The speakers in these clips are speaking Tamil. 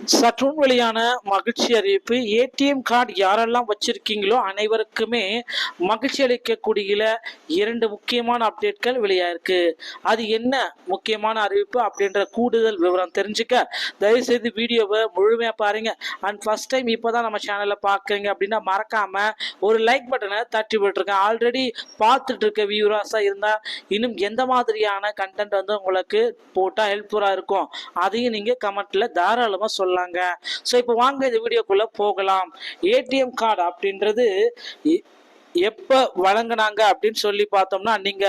சற்றுன் வெளியான மகிழ்ச்சி அறிவிப்பு. ஏடிஎம் கார்டு யாரெல்லாம் வச்சிருக்கீங்களோ அனைவருக்குமே மகிழ்ச்சி அளிக்கக்கூடிய 2 முக்கியமான அப்டேட்கள் வெளியாயிருக்கு. அது என்ன முக்கியமான அறிவிப்பு அப்படின்ற கூடுதல் விவரம் தெரிஞ்சுக்க தயவுசெய்து வீடியோவை முழுமையாக பாருங்க. அண்ட் ஃபர்ஸ்ட் டைம் இப்போதான் நம்ம சேனலில் பார்க்குறீங்க அப்படின்னா மறக்காம ஒரு லைக் பட்டனை தட்டி விட்டுருக்கேன். ஆல்ரெடி பார்த்துட்டு இருக்க வியூவர்ஸாக இருந்தால் இன்னும் எந்த மாதிரியான கண்டென்ட் வந்து உங்களுக்கு போட்டால் ஹெல்ப்ஃபுல்லாக இருக்கும் அதையும் நீங்கள் கமெண்ட்ல தாராளமாக சொல்லலாங்க. ஸோ இப்போ வாங்க இந்த வீடியோக்குள்ள போகலாம். ஏடிஎம் கார்டு அப்படின்றது எப்ப வழங்கினாங்க அப்படின்னு சொல்லி பார்த்தோம்னா, நீங்க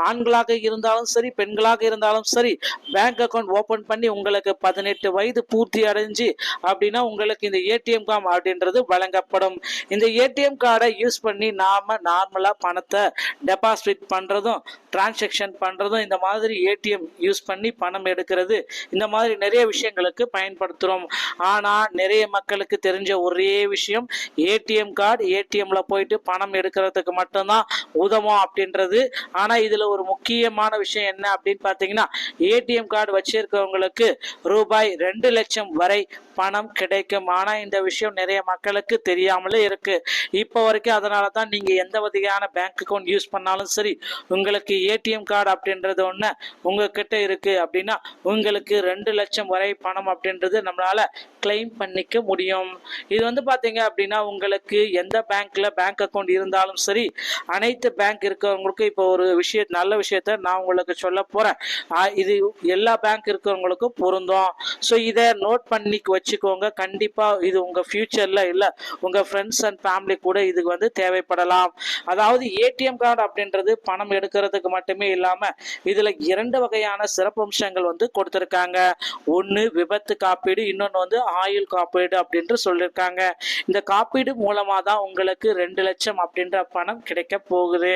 ஆண்களாக இருந்தாலும் சரி பெண்களாக இருந்தாலும் சரி பேங்க் அக்கௌண்ட் ஓபன் பண்ணி உங்களுக்கு 18 வயது பூர்த்தி அடைஞ்சு அப்படின்னா உங்களுக்கு இந்த ஏடிஎம் கார்டு அப்படின்றது வழங்கப்படும். இந்த ஏடிஎம் கார்டை யூஸ் பண்ணி நாம நார்மலா பணத்தை டெபாசிட் பண்றதும் டிரான்சாக்ஷன் பண்றதும் இந்த மாதிரி ஏடிஎம் யூஸ் பண்ணி பணம் எடுக்கிறது இந்த மாதிரி நிறைய விஷயங்களுக்கு பயன்படுத்துறோம். ஆனா நிறைய மக்களுக்கு தெரிஞ்ச ஒரே விஷயம் ஏடிஎம் கார்டு ஏடிஎம்ல போயிட்டு பணம் எடுக்கிறதுக்கு மட்டும்தான் உதவும் அப்படின்றது. ஆனா இதுல ஒரு முக்கியமான விஷயம் என்ன அப்படின்னு பாத்தீங்கன்னா, ஏடிஎம் கார்டு வச்சிருக்கவங்களுக்கு ரூபாய் 2 லட்சம் வரை பணம் கிடைக்கும். ஆனா இந்த விஷயம் நிறைய மக்களுக்கு தெரியாமலே இருக்கு இப்போ வரைக்கும். அதனாலதான் நீங்க எந்த வகையான பேங்க் அக்கௌண்ட் யூஸ் பண்ணாலும் சரி உங்களுக்கு ஏடிஎம் கார்டு அப்படின்றது ஒண்ணு உங்ககிட்ட இருக்கு அப்படின்னா உங்களுக்கு 2 லட்சம் வரை பணம் அப்படின்றது நம்மளால கிளைம் பண்ணிக்க முடியும். இது வந்து பாத்தீங்க அப்படின்னா உங்களுக்கு எந்த பேங்க்ல பேங்க் அக்கௌண்ட் இருந்தாலும் சரி அனைத்து பேங்க் இருக்கிறவங்களுக்கு இப்போ ஒரு நல்ல விஷயத்த நான் உங்களுக்கு சொல்ல போறேன். இது எல்லா பேங்க் இருக்கிறவங்களுக்கும் பொருந்தும். ஸோ இதை நோட் பண்ணி வச்சுக்கோங்க. கண்டிப்பா இது உங்க ஃபியூச்சர்ல இல்ல உங்க ஃப்ரெண்ட்ஸ் அண்ட் ஃபேமிலி கூட இதுக்கு வந்து தேவைப்படலாம். அதாவது ஏடிஎம் கார்டு அப்படின்றது பணம் எடுக்கிறதுக்கு மட்டுமே இல்லாம இதுல 2 வகையான சிறப்பம்சங்கள் வந்து கொடுத்திருக்காங்க. ஒன்னு விபத்து காப்பீடு, இன்னொன்னு வந்து ஆயுள் காப்பீடு அப்படின்று சொல்லியிருக்காங்க. இந்த காப்பீடு மூலமா தான் உங்களுக்கு 2 லட்சம் அப்படின்ற பணம் கிடைக்க போகுது.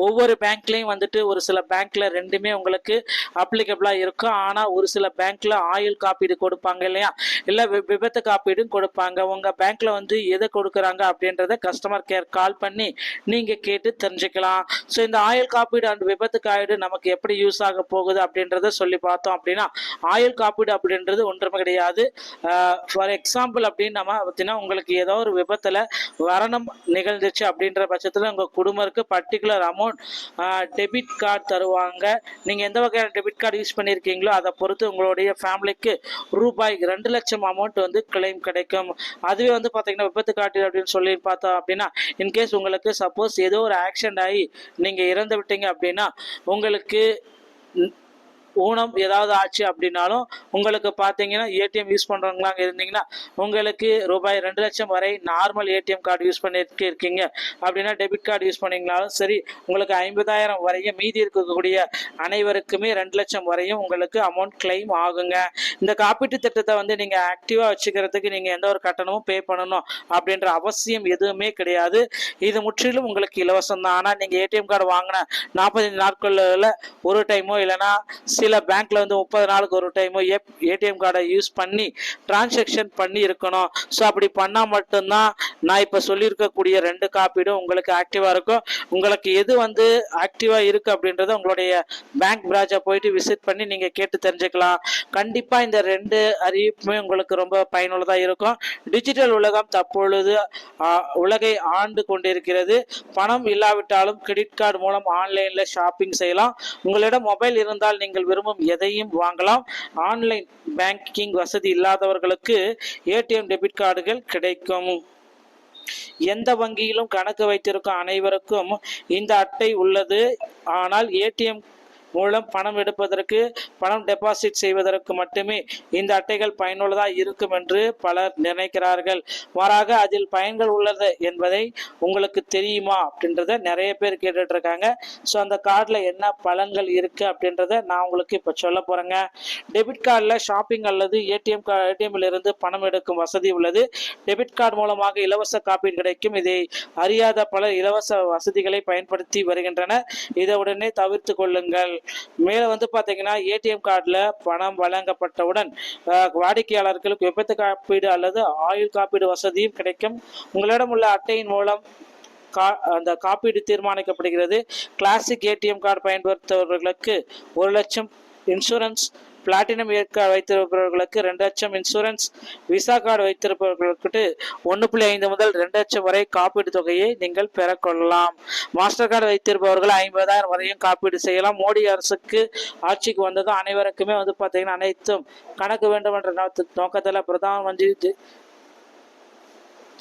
ஒவ்வொரு பேங்க்லயும் வந்துட்டு ஒரு சில பேங்க்ல ரெண்டுமே உங்களுக்கு அப்ளிகபிளா இருக்கும். ஆனா ஒரு சில பேங்க்ல ஆயுள் காப்பீடு கொடுப்பாங்க இல்லையா, இல்ல விபத்து காப்பீடும் கொடுப்பாங்க. உங்க பேங்க்ல வந்து எதை கொடுக்குறாங்க அப்படின்றத கஸ்டமர் கேர் கால் பண்ணி நீங்க கேட்டு தெரிஞ்சுக்கலாம். ஸோ இந்த ஆயுள் காப்பீடு அண்ட் விபத்து காப்பீடு நமக்கு எப்படி யூஸ் ஆக போகுது அப்படின்றத சொல்லி பார்த்தோம் அப்படின்னா, ஆயுள் காப்பீடு அப்படின்றது ஒன்றுமே கிடையாது. ஃபார் எக்ஸாம்பிள் அப்படின்னு நம்ம பார்த்தீங்கன்னா, உங்களுக்கு ஏதோ ஒரு விபத்துல மரணம் நிகழ்ந்துச்சு அப்படின்ற பட்சத்தில் உங்க குடும்பருக்கு பர்டிகுலர் அமௌண்ட் டெபிட் கார்டு தருவாங்க. நீங்க எந்த வகையான டெபிட் கார்டு யூஸ் பண்ணியிருக்கீங்களோ அதை பொறுத்து உங்களுடைய ஃபேமிலிக்கு ரூபாய் 2 லட்சம் அமௌண்ட் வந்து கிளைம் கிடைக்கும். அதுவே வந்து பார்த்தீங்கன்னா விபத்து காப்பீடு அப்படின்னு சொல்லி பார்த்தோம் அப்படின்னா, இன்கேஸ் உங்களுக்கு சப்போஸ் ஏதோ ஒரு ஆக்சிடென்ட் ஆகி நீங்க இறந்து விட்டீங்க அப்படின்னா உங்களுக்கு ஊனம் ஏதாவது ஆச்சு அப்படின்னாலும் உங்களுக்கு பார்த்தீங்கன்னா ஏடிஎம் யூஸ் பண்ணுறவங்களாங்க இருந்தீங்கன்னா உங்களுக்கு ரூபாய் 2 லட்சம் வரை நார்மல் ஏடிஎம் கார்டு யூஸ் பண்ணிட்டு இருக்கீங்க அப்படின்னா டெபிட் கார்டு யூஸ் பண்ணீங்களாலும் சரி உங்களுக்கு 50,000 வரையும், மீதி இருக்கக்கூடிய அனைவருக்குமே 2 லட்சம் வரையும் உங்களுக்கு அமௌண்ட் கிளைம் ஆகுங்க. இந்த காப்பீட்டு திட்டத்தை வந்து நீங்கள் ஆக்டிவாக வச்சுக்கிறதுக்கு நீங்கள் எந்த ஒரு கட்டணமும் பே பண்ணணும் அப்படின்ற அவசியம் எதுவுமே கிடையாது. இது முற்றிலும் உங்களுக்கு இலவசம் தான். ஆனால் நீங்கள் ஏடிஎம் கார்டு வாங்கின 45 நாட்களில் ஒரு டைமோ இல்லைன்னா சில பேங்க்ல வந்து 30 நாளுக்கு ஒரு டைமோ ஏடிஎம் கார்டை யூஸ் பண்ணி டிரான்சாக்ஷன் பண்ணி இருக்கணும். ஸோ அப்படி பண்ணா மட்டும்தான் நான் இப்போ சொல்லியிருக்கக்கூடிய 2 காப்பீடும் உங்களுக்கு ஆக்டிவா இருக்கும். உங்களுக்கு எது வந்து ஆக்டிவா இருக்கு அப்படின்றத உங்களுடைய பேங்க் பிரான்ச்சை போயிட்டு விசிட் பண்ணி நீங்க கேட்டு தெரிஞ்சுக்கலாம். கண்டிப்பா இந்த 2 அறிவிப்புமே உங்களுக்கு ரொம்ப பயனுள்ளதா இருக்கும். டிஜிட்டல் உலகம் தற்பொழுது உலகை ஆண்டு கொண்டிருக்கிறது. பணம் இல்லாவிட்டாலும் கிரெடிட் கார்டு மூலம் ஆன்லைன்ல ஷாப்பிங் செய்யலாம். உங்களிடம் மொபைல் இருந்தால் நீங்கள் விரும்பும் எதையும் வாங்கலாம். ஆன்லைன் பேங்கிங் வசதி இல்லாதவர்களுக்கு ஏடிஎம் டெபிட் கார்டுகள் கிடைக்கும். எந்த வங்கியிலும் கணக்கு வைத்திருக்கும் அனைவருக்கும் இந்த அட்டை உள்ளது. ஆனால் ஏடிஎம் மூலம் பணம் எடுப்பதற்கு, பணம் டெபாசிட் செய்வதற்கு மட்டுமே இந்த அட்டைகள் பயனுள்ளதாக இருக்கும் என்று பலர் நினைக்கிறார்கள். மாறாக அதில் பயன்கள் உள்ளது என்பதை உங்களுக்கு தெரியுமா அப்படின்றத நிறைய பேர் கேட்டுட்டு இருக்காங்க. ஸோ அந்த கார்டில் என்ன பலன்கள் இருக்கு அப்படின்றத நான் உங்களுக்கு இப்போ சொல்ல போறேங்க. டெபிட் கார்டில் ஷாப்பிங் அல்லது ஏடிஎம்ல இருந்து பணம் எடுக்கும் வசதி உள்ளது. டெபிட் கார்டு மூலமாக இலவச காப்பீடு கிடைக்கும். இதை அறியாத பலர் இலவச வசதிகளை பயன்படுத்தி வருகின்றனர். இதை உடனே தவிர்த்து கொள்ளுங்கள். மேல வந்து பாத்தீங்கன்னா ஏடிஎம் கார்டுல பணம் வழங்கப்பட்டவுடன் வாடிக்கையாளர்களுக்கு விபத்து காப்பீடு அல்லது ஆயுள் காப்பீடு வசதியும் கிடைக்கும். உங்களிடம் உள்ள அட்டையின் மூலம் அந்த காப்பீடு தீர்மானிக்கப்படுகிறது. கிளாசிக் ஏடிஎம் கார்டு பயன்படுத்துபவர்களுக்கு 1 லட்சம் இன்சூரன்ஸ் பிளாட்டினம் கார்டு வைத்திருப்பவர்களுக்கு 2 லட்சம் இன்சூரன்ஸ், விசா கார்டு வைத்திருப்பவர்களுக்கு 1.5 முதல் 2 லட்சம் வரை காப்பீடு தொகையை நீங்கள் பெறக்கொள்ளலாம். மாஸ்டர் கார்டு வைத்திருப்பவர்கள் 50,000 வரையும் காப்பீடு செய்யலாம். மோடி அரசுக்கு ஆட்சிக்கு வந்ததும் அனைவருக்குமே பார்த்தீங்கன்னா அனைத்தும் கணக்கு வேண்டும் என்ற நோக்கத்தில் பிரதம மந்திரி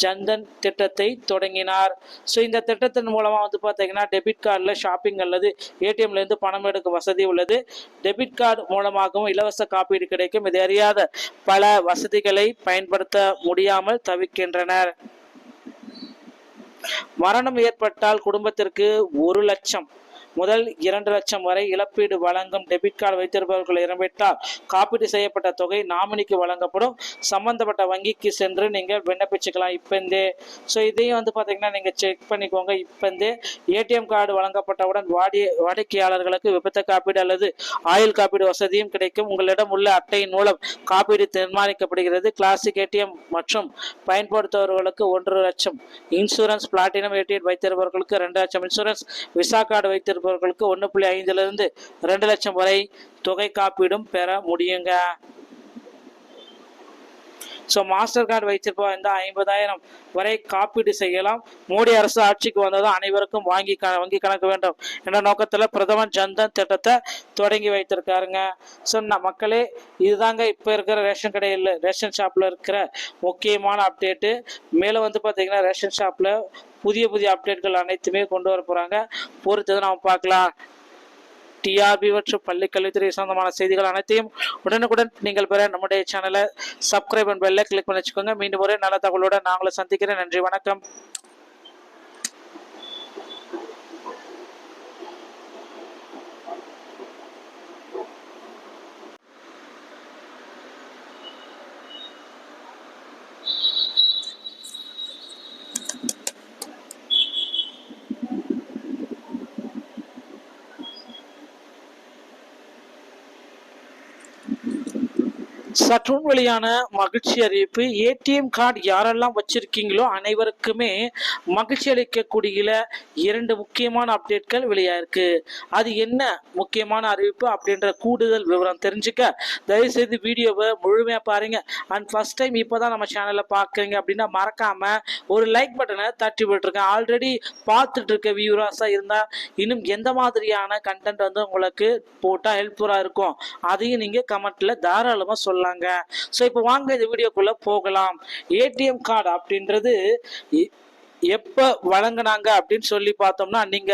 ஜன்தன் திட்டத்தை தொடங்கினார். ஸோ இந்த திட்டத்தின் மூலமா பார்த்தீங்கன்னா டெபிட் கார்டில் ஷாப்பிங் அல்லது ஏடிஎம்ல இருந்து பணம் எடுக்க வசதி உள்ளது. டெபிட் கார்டு மூலமாகவும் இலவச காப்பீடு கிடைக்கும். இது அறியாத பல வசதிகளை பயன்படுத்த முடியாமல் தவிக்கின்றனர். மரணம் ஏற்பட்டால் குடும்பத்திற்கு 1 லட்சம் முதல் 2 லட்சம் வரை இழப்பீடு வழங்கும். டெபிட் கார்டு வைத்திருப்பவர்கள் இறந்துவிட்டால் காப்பீடு செய்யப்பட்ட தொகை நாமினிக்கு வழங்கப்படும். சம்பந்தப்பட்ட வங்கிக்கு சென்று நீங்கள் விண்ணப்பிச்சுக்கலாம் இப்பந்தே. ஸோ இதையும் பார்த்தீங்கன்னா நீங்கள் செக் பண்ணிக்கோங்க. இப்பந்தே ஏடிஎம் கார்டு வழங்கப்பட்டவுடன் வாடிக்கையாளர்களுக்கு விபத்து காப்பீடு அல்லது ஆயுள் காப்பீடு வசதியும் கிடைக்கும். உங்களிடம் உள்ள அட்டையின் மூலம் காப்பீடு தீர்மானிக்கப்படுகிறது. கிளாசிக் ஏடிஎம் மற்றும் பயன்படுத்துபவர்களுக்கு 1 லட்சம் இன்சூரன்ஸ், பிளாட்டினம் ஏடிஎம் வைத்திருப்பவர்களுக்கு 2 லட்சம் இன்சூரன்ஸ், விசா கார்டு வைத்திருப்பவர்களுக்கு 1.5 2 லட்சம் வரை தொகை காப்பீடும் பெற முடியுங்க. ஸோ மாஸ்டர் கார்டு வைத்திருப்போம் இந்த 50,000 வரை காப்பீடு செய்யலாம். மோடி அரசு ஆட்சிக்கு வந்ததும் அனைவருக்கும் வங்கி கணக்கு வேண்டும் என்ற நோக்கத்தில் பிரதமர் ஜன்தன் திட்டத்தை தொடங்கி வைத்திருக்காருங்க. ஸோ மக்களே, இதுதாங்க இப்போ இருக்கிற ரேஷன் கடையில் ரேஷன் ஷாப்பில் இருக்கிற முக்கியமான அப்டேட்டு. மேலே பார்த்தீங்கன்னா ரேஷன் ஷாப்பில் புதிய அப்டேட்கள் அனைத்துமே கொண்டு வர போகிறாங்க. பொறுத்ததை நம்ம பார்க்கலாம். டிஆர்பி மற்றும் பள்ளி கல்வித்துறை சொந்தமான செய்திகள் அனைத்தையும் உடனுக்குடன் நீங்கள் பெற நம்முடைய சேனலை சப்ஸ்கிரைப் அண்ட் பெல்லை கிளிக் பண்ணி வச்சுக்கோங்க. மீண்டும் ஒரே நல்ல தகவலோட நான் உங்களை சந்திக்கிறேன். நன்றி, வணக்கம். சற்றுன் வெளியான மகிழ்ச்சி அறிவிப்பு. ஏடிஎம் கார்டு யாரெல்லாம் வச்சிருக்கீங்களோ அனைவருக்குமே மகிழ்ச்சி அளிக்கக்கூடிய 2 முக்கியமான அப்டேட்கள் வெளியாயிருக்கு. அது என்ன முக்கியமான அறிவிப்பு அப்படின்ற கூடுதல் விவரம் தெரிஞ்சுக்க தயவுசெய்து வீடியோவை முழுமையா பாருங்க. அண்ட் ஃபர்ஸ்ட் டைம் இப்போதான் நம்ம சேனலை பார்க்குறீங்க அப்படின்னா மறக்காம ஒரு லைக் பட்டனை தட்டி விட்டுருக்கேன். ஆல்ரெடி பார்த்துட்டு இருக்க வியூவர்ஸா இருந்தா இன்னும் எந்த மாதிரியான கண்டென்ட் உங்களுக்கு போட்டா ஹெல்ப்ஃபுல்லா இருக்கும் அதையும் நீங்க கமெண்ட்ல தாராளமா சொல்லலாம். ஸோ இப்போ வாங்க இந்த வீடியோக்குள்ள போகலாம். ஏடிஎம் கார்டு அப்படின்றது எப்ப வழங்கினாங்க அப்படின்னு சொல்லி பார்த்தோம்னா, நீங்க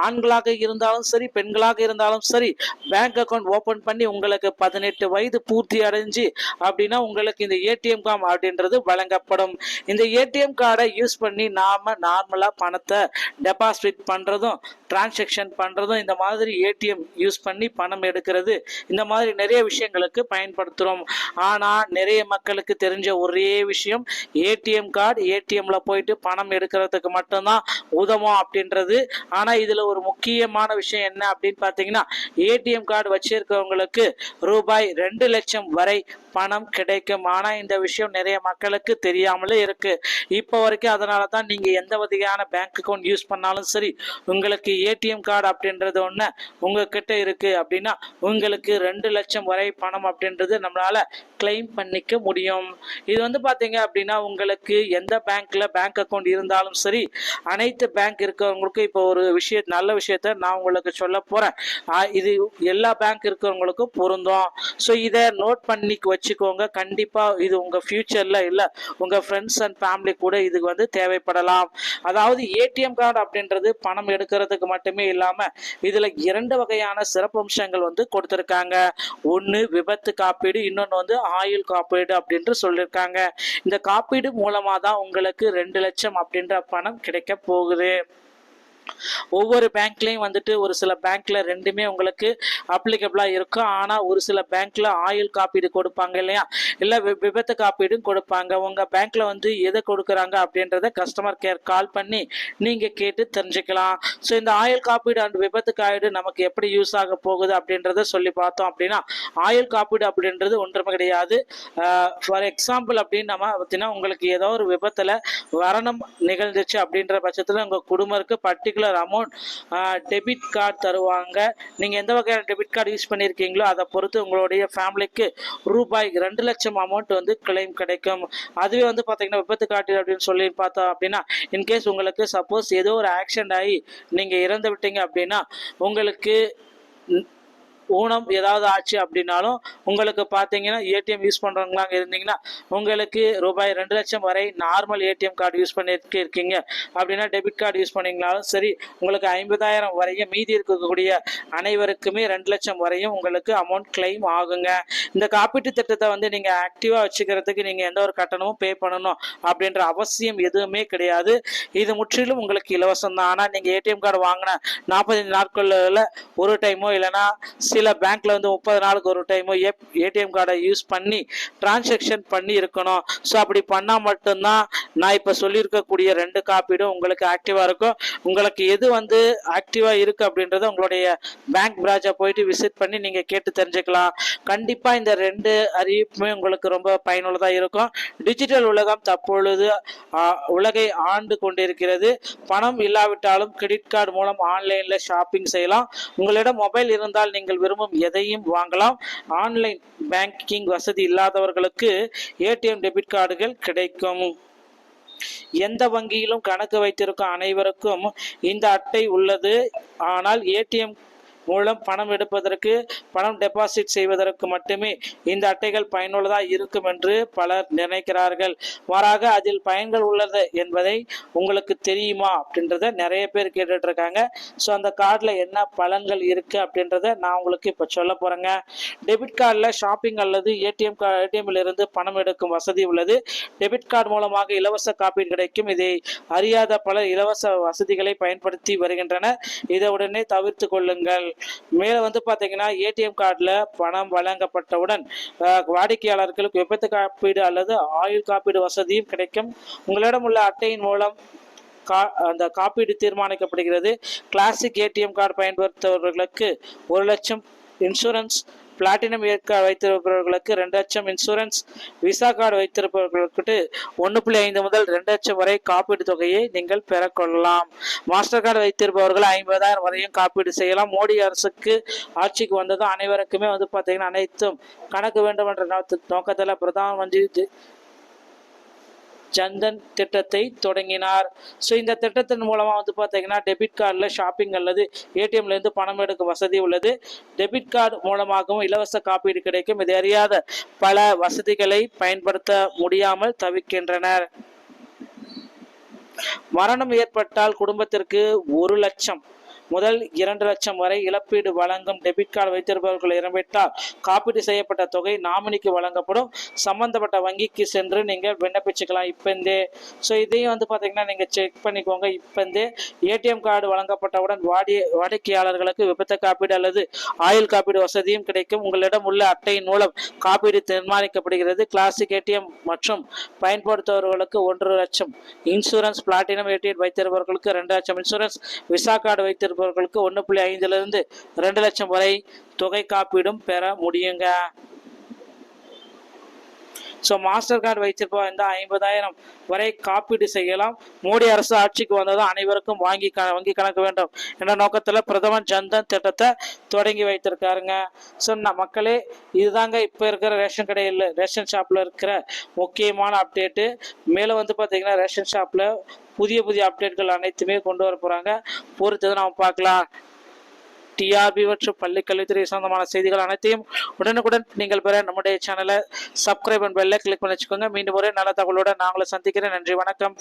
ஆண்களாக இருந்தாலும் சரி பெண்களாக இருந்தாலும் சரி பேங்க் அக்கௌண்ட் ஓபன் பண்ணி உங்களுக்கு 18 வயது பூர்த்தி அடைஞ்சு அப்படின்னா உங்களுக்கு இந்த ஏடிஎம் கார்டு அப்படின்றது வழங்கப்படும். இந்த ஏடிஎம் கார்டை யூஸ் பண்ணி நாம நார்மலா பணத்தை டெபாசிட் பண்றதும் டிரான்சாக்ஷன் பண்றதும் இந்த மாதிரி ஏடிஎம் யூஸ் பண்ணி பணம் எடுக்கிறது இந்த மாதிரி நிறைய விஷயங்களுக்கு பயன்படுத்துறோம். ஆனா நிறைய மக்களுக்கு தெரிஞ்ச ஒரே விஷயம் ஏடிஎம் கார்டு ஏடிஎம்ல போயிட்டு பணம் எடுக்கிறதுக்கு மட்டும்தான் உதவும் அப்படின்றது. ஆனா இதுல ஒரு முக்கியமான விஷயம் என்ன அப்படின்னு பாத்தீங்கன்னா, ஏடிஎம் கார்டு வச்சிருக்கவங்களுக்கு ரூபாய் 2 லட்சம் வரை பணம் கிடைக்கும். ஆனா இந்த விஷயம் நிறைய மக்களுக்கு தெரியாமலே இருக்கு இப்போ வரைக்கும். அதனால தான் நீங்க எந்த வகையான பேங்க் அக்கௌண்ட் யூஸ் பண்ணாலும் சரி உங்களுக்கு ஏடிஎம் கார்டு அப்படின்றது ஒண்ணு உங்ககிட்ட இருக்கு அப்படின்னா உங்களுக்கு 2 லட்சம் வரை பணம் அப்படின்றது நம்மளால கிளைம் பண்ணிக்க முடியும். இது பாத்தீங்க அப்படின்னா உங்களுக்கு எந்த பேங்க்ல பேங்க் அக்கௌண்ட் இருந்தாலும் சரி அனைத்து பேங்க் இருக்கிறவங்களுக்கும் இப்போ ஒரு நல்ல விஷயத்த நான் உங்களுக்கு சொல்ல போறேன். இது எல்லா பேங்க் இருக்கிறவங்களுக்கும் பொருந்தும். ஸோ இதை நோட் பண்ணி வச்சுக்கோங்க. கண்டிப்பா இது உங்க ஃபியூச்சர்ல இல்ல உங்க ஃப்ரெண்ட்ஸ் அண்ட் ஃபேமிலி கூட இதுக்கு தேவைப்படலாம். அதாவது ஏடிஎம் கார்டு அப்படின்றது பணம் எடுக்கிறதுக்கு மட்டுமே இல்லாம இதுல 2 வகையான சிறப்பம்சங்கள் கொடுத்திருக்காங்க. ஒன்னு விபத்து காப்பீடு, இன்னொன்னு ஆயுள் காப்பீடு அப்படின்று சொல்லியிருக்காங்க. இந்த காப்பீடு மூலமா தான் உங்களுக்கு 2 லட்சம் அப்படின்ற பணம் கிடைக்க போகுது. ஒவ்வொரு பேங்க்லயும் ஒரு சில பேங்க்ல ரெண்டுமே உங்களுக்கு அப்ளிகபிளா இருக்கும். ஆனா ஒரு சில பேங்க்ல ஆயுள் காப்பீடு கொடுப்பாங்க இல்லையா, இல்ல விபத்து காப்பீடும் கொடுப்பாங்க. உங்க பேங்க்ல எதை கொடுக்குறாங்க அப்படின்றத கஸ்டமர் கேர் கால் பண்ணி நீங்க கேட்டு தெரிஞ்சுக்கலாம். ஸோ இந்த ஆயுள் காப்பீடு அண்ட் விபத்து காப்பீடு நமக்கு எப்படி யூஸ் ஆக போகுது அப்படின்றத சொல்லி பார்த்தோம் அப்படின்னா, ஆயுள் காப்பீடு அப்படின்றது ஒன்றுமே கிடையாது. ஃபார் எக்ஸாம்பிள் அப்படின்னு நம்ம பார்த்தீங்கன்னா உங்களுக்கு ஏதோ ஒரு விபத்துல மரணம் நிகழ்ந்துச்சு அப்படின்ற பட்சத்துல உங்க குடும்பத்துக்கு பர்டிகுலர் அமௌண்ட் டெபிட் கார்டு தருவாங்க. நீங்கள் எந்த வகையான டெபிட் கார்டு யூஸ் பண்ணியிருக்கீங்களோ அதை பொறுத்து உங்களுடைய ஃபேமிலிக்கு ரூபாய் 2 லட்சம் அமௌண்ட் வந்து கிளைம் கிடைக்கும். அதுவே வந்து பார்த்தீங்கன்னா விபத்து காப்பீடு அப்படின்னு சொல்லி பார்த்தோம் அப்படின்னா, இன்கேஸ் உங்களுக்கு சப்போஸ் ஏதோ ஒரு ஆக்சிடென்ட் ஆகி நீங்கள் இறந்து விட்டீங்க அப்படின்னா உங்களுக்கு ஊனம் ஏதாவது ஆச்சு அப்படின்னாலும் உங்களுக்கு பார்த்தீங்கன்னா ஏடிஎம் யூஸ் பண்ணுறவங்களா இருந்தீங்கன்னா உங்களுக்கு ரூபாய் 2 லட்சம் வரை நார்மல் ஏடிஎம் கார்டு யூஸ் பண்ணிட்டு இருக்கீங்க அப்படின்னா டெபிட் கார்டு யூஸ் பண்ணிங்கனாலும் சரி, உங்களுக்கு 50,000 வரையும் மீதி இருக்கக்கூடிய அனைவருக்குமே 2 லட்சம் வரையும் உங்களுக்கு அமௌண்ட் கிளைம் ஆகுங்க. இந்த காப்பீட்டு திட்டத்தை வந்து நீங்கள் ஆக்டிவாக வச்சுக்கிறதுக்கு நீங்கள் எந்த ஒரு கட்டணமும் பே பண்ணணும் அப்படின்ற அவசியம் எதுவுமே கிடையாது. இது முற்றிலும் உங்களுக்கு இலவசம் தான். ஆனால் நீங்கள் ஏடிஎம் கார்டு வாங்கின 45 நாட்களில் ஒரு டைமோ இல்லைனா சில பேங்க்ல வந்து 30 நாளுக்கு ஒரு டைமோ ஏடிஎம் கார்டை யூஸ் பண்ணி டிரான்சாக்ஷன் பண்ணி இருக்கணும். ஸோ அப்படி பண்ணால் மட்டும்தான் நான் இப்போ சொல்லியிருக்கக்கூடிய 2 காப்பீடும் உங்களுக்கு ஆக்டிவாக இருக்கும். உங்களுக்கு எது வந்து ஆக்டிவாக இருக்குது அப்படின்றத உங்களுடைய பேங்க் பிரான்ச்சை போயிட்டு விசிட் பண்ணி நீங்கள் கேட்டு தெரிஞ்சுக்கலாம். கண்டிப்பாக இந்த 2 அறிவிப்புமே உங்களுக்கு ரொம்ப பயனுள்ளதாக இருக்கும். டிஜிட்டல் உலகம் தற்பொழுது உலகை ஆண்டு கொண்டிருக்கிறது. பணம் இல்லாவிட்டாலும் கிரெடிட் கார்டு மூலம் ஆன்லைனில் ஷாப்பிங் செய்யலாம். உங்களிடம் மொபைல் இருந்தால் நீங்கள் விரும்பும் எதையும் வாங்கலாம். ஆன்லைன் பேங்கிங் வசதி இல்லாதவர்களுக்கு ஏடிஎம் டெபிட் கார்டுகள் கிடைக்கும். எந்த வங்கியிலும் கணக்கு வைத்திருக்கும் அனைவருக்கும் இந்த அட்டை உள்ளது. ஆனால் ஏடிஎம் மூலம் பணம் எடுப்பதற்கு, பணம் டெபாசிட் செய்வதற்கு மட்டுமே இந்த அட்டைகள் பயனுள்ளதாக இருக்கும் என்று பலர் நினைக்கிறார்கள். மாறாக அதில் பயன்கள் உள்ளது என்பதை உங்களுக்கு தெரியுமா அப்படின்றத நிறைய பேர் கேட்டுட்டு இருக்காங்க. ஸோ அந்த கார்டில் என்ன பலன்கள் இருக்கு அப்படின்றத நான் உங்களுக்கு இப்போ சொல்ல போறேங்க. டெபிட் கார்டில் ஷாப்பிங் அல்லது ஏடிஎம்ல இருந்து பணம் எடுக்கும் வசதி உள்ளது. டெபிட் கார்டு மூலமாக இலவச காப்பீடு கிடைக்கும். இதை அறியாத பலர் இலவச வசதிகளை பயன்படுத்தி வருகின்றனர். இதை உடனே தவிர்த்து கொள்ளுங்கள். மேல வந்து பாத்தீங்கன்னா ஏடிஎம் கார்டுல பணம் வழங்கப்பட்டவுடன் வாடிக்கையாளர்களுக்கு விபத்து காப்பீடு அல்லது ஆயுள் காப்பீடு வசதியும் கிடைக்கும். உங்களிடம் உள்ள அட்டையின் மூலம் அந்த காப்பீடு தீர்மானிக்கப்படுகிறது. கிளாசிக் ஏடிஎம் கார்டு பயன்படுத்துபவர்களுக்கு 1 லட்சம் இன்சூரன்ஸ், பிளாட்டினம் கார்டு வைத்திருப்பவர்களுக்கு 2 லட்சம் இன்சூரன்ஸ், விசா கார்டு வைத்திருப்பவர்களுக்கு 1.5 முதல் 2 லட்சம் வரை காப்பீடு தொகையை நீங்கள் பெறக்கொள்ளலாம். மாஸ்டர் கார்டு வைத்திருப்பவர்கள் 50,000 வரையும் காப்பீடு செய்யலாம். மோடி அரசுக்கு ஆட்சிக்கு வந்ததும் அனைவருக்குமே வந்து பார்த்தீங்கன்னா அனைத்தும் கணக்கு வேண்டும் என்ற நோக்கத்தில் பிரதம மந்திரி ஜன்தன் திட்டத்தை தொடங்கினார். ஸோ இந்த திட்டத்தின் மூலமாக வந்து பார்த்தீங்கன்னா டெபிட் கார்டில் ஷாப்பிங் அல்லது ஏடிஎம்ல இருந்து பணம் எடுக்கும் வசதி உள்ளது. டெபிட் கார்டு மூலமாகவும் இலவச காப்பீடு கிடைக்கும். இதை அறியாத பல வசதிகளை பயன்படுத்த முடியாமல் தவிக்கின்றனர். மரணம் ஏற்பட்டால் குடும்பத்திற்கு 1 லட்சம் முதல் 2 லட்சம் வரை இழப்பீடு வழங்கும். டெபிட் கார்டு வைத்திருப்பவர்கள் இறந்துவிட்டால் காப்பீடு செய்யப்பட்ட தொகை நாமினிக்கு வழங்கப்படும். சம்பந்தப்பட்ட வங்கிக்கு சென்று நீங்கள் விண்ணப்பிச்சுக்கலாம் இப்பந்தே. ஸோ இதையும் வந்து பார்த்தீங்கன்னா நீங்கள் செக் பண்ணிக்கோங்க. இப்பந்தே ஏடிஎம் கார்டு வழங்கப்பட்டவுடன் வாடிக்கையாளர்களுக்கு விபத்து காப்பீடு அல்லது ஆயுள் காப்பீடு வசதியும் கிடைக்கும். உங்களிடம் உள்ள அட்டையின் மூலம் காப்பீடு தீர்மானிக்கப்படுகிறது. கிளாசிக் ஏடிஎம் மற்றும் பயன்படுத்துபவர்களுக்கு 1 லட்சம் இன்சூரன்ஸ், பிளாட்டினம் ஏடிஎம் வைத்திருப்பவர்களுக்கு 2 லட்சம் இன்சூரன்ஸ், விசா கார்டு வைத்திருப்பவர்களுக்கு 1.5 2 லட்சம் வரை தொகை காப்பீடும் பெற முடியுங்க. ஸோ மாஸ்டர் கார்டு வைத்திருப்போம் இந்த 50,000 வரை காப்பீடு செய்யலாம். மோடி அரசு ஆட்சிக்கு வந்ததும் அனைவருக்கும் வங்கி கணக்கு வேண்டும் என்ற நோக்கத்தில் பிரதமர் ஜன்தன் திட்டத்தை தொடங்கி வைத்திருக்காருங்க. ஸோ மக்களே, இதுதாங்க இப்போ இருக்கிற ரேஷன் ஷாப்பில் இருக்கிற முக்கியமான அப்டேட்டு. மேலே வந்து பார்த்தீங்கன்னா ரேஷன் ஷாப்பில் புதிய அப்டேட்கள் அனைத்துமே கொண்டு வர போகிறாங்க. பொறுத்தது நாம் பார்க்கலாம். டிஆர்பி மற்றும் பள்ளி கல்வித்துறை சொந்தமான செய்திகள் அனைத்தையும் உடனுக்குடன் நீங்கள் பெற நம்முடைய சேனலை சப்ஸ்கிரைப் அண்ட் பெல்லை கிளிக் பண்ணி வச்சுக்கோங்க. மீண்டும் ஒரு நல்ல தகவலோட நான் உங்களை சந்திக்கிறேன். நன்றி, வணக்கம்.